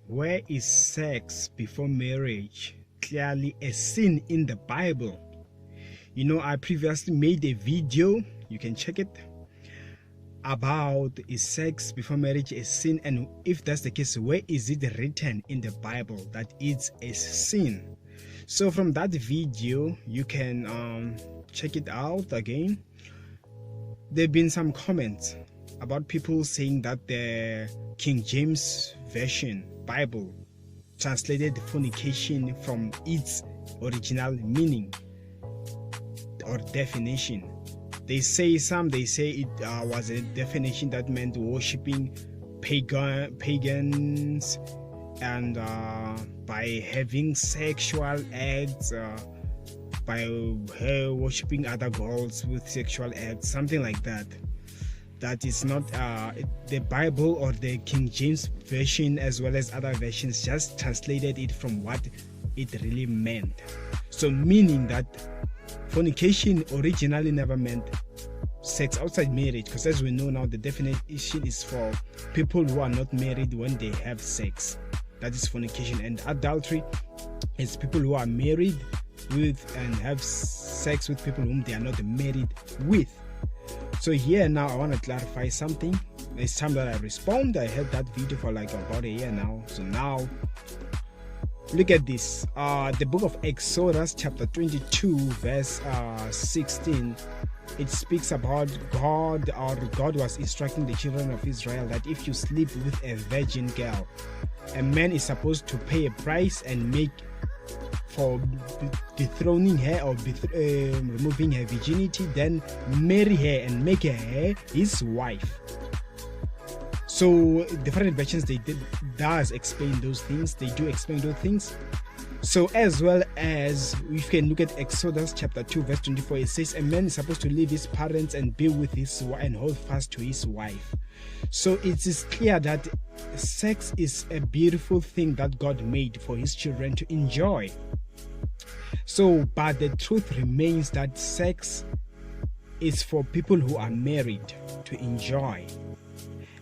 Where is sex before marriage clearly a sin in the Bible? I previously made a video, you can check it, about is sex before marriage a sin, and if that's the case, where is it written in the Bible that it's a sin? So from that video you can check it out again. There have been some comments about people saying that the King James Version Bible translated fornication from its original meaning or definition. They say it was a definition that meant worshipping pagans and by having sexual acts, by worshipping other gods with sexual acts, something like that. That is not the Bible or the King James Version as well as other versions just translated it from what it really meant. So meaning that fornication originally never meant sex outside marriage, because as we know now, the definition is for people who are not married when they have sex. That is fornication. And adultery is people who are married with and have sex with people whom they are not married with. So here now I want to clarify something. It's time that I respond. I had that video for like about a year now. So now look at this. The book of Exodus chapter 22 verse 16. It speaks about God was instructing the children of Israel that if you sleep with a virgin girl, a man is supposed to pay a price and make for dethroning her or removing her virginity, then marry her and make her his wife. So different versions does explain those things. They do explain those things. So as well as we can look at Exodus chapter 2 verse 24, it says a man is supposed to leave his parents and be with his wife and hold fast to his wife. So it is clear that sex is a beautiful thing that God made for his children to enjoy. So but the truth remains that sex is for people who are married to enjoy,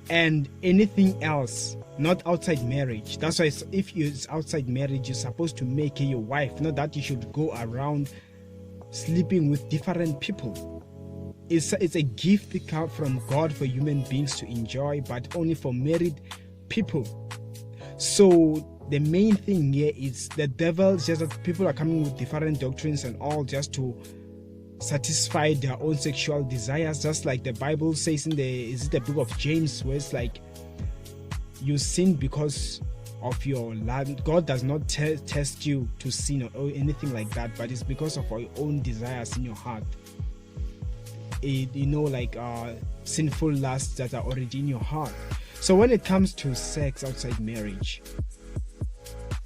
and anything else not outside marriage. That's why if it's outside marriage, you're supposed to make her your wife, not that you should go around sleeping with different people. It's a gift that comes from God for human beings to enjoy, but only for married people. So the main thing here is the devil, just that people are coming with different doctrines and all just to satisfy their own sexual desires, just like the Bible says in the book of James, where it's like you sin because of your land. God does not test you to sin or anything like that, but it's because of your own desires in your heart. Sinful lusts that are already in your heart. So when it comes to sex outside marriage,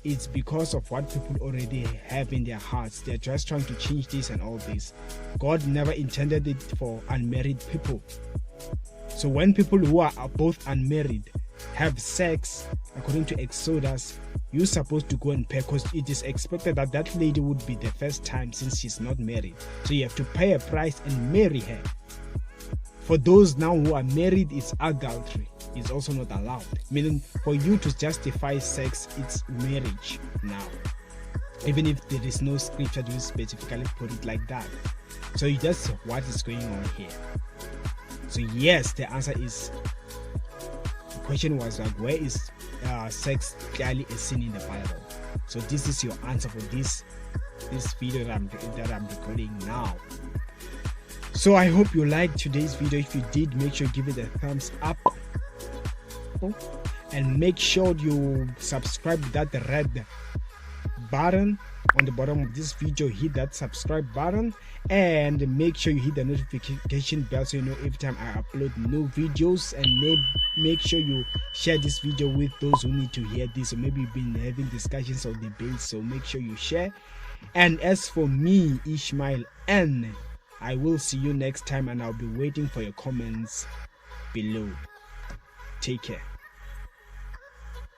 it's because of what people already have in their hearts. They're just trying to change this and all this. God never intended it for unmarried people. So when people who are both unmarried have sex, according to Exodus, you're supposed to go and pay, because it is expected that that lady would be the first time since she's not married. So you have to pay a price and marry her. For those now who are married, it's adultery. It's also not allowed. Meaning for you to justify sex, it's marriage now. Even if there is no scripture to specifically put it like that. So that's what is going on here. So yes, the answer is, the question was like, where is sex clearly a sin in the Bible? So this is your answer for this video that I'm recording now. So I hope you liked today's video. If you did, make sure you give it a thumbs up and make sure you subscribe to that red button on the bottom of this video. Hit that subscribe button and make sure you hit the notification bell so you know every time I upload new videos, and make sure you share this video with those who need to hear this. So maybe you've been having discussions or debates, so make sure you share. And as for me, Ishmael N, I will see you next time, and I'll be waiting for your comments below. Take care.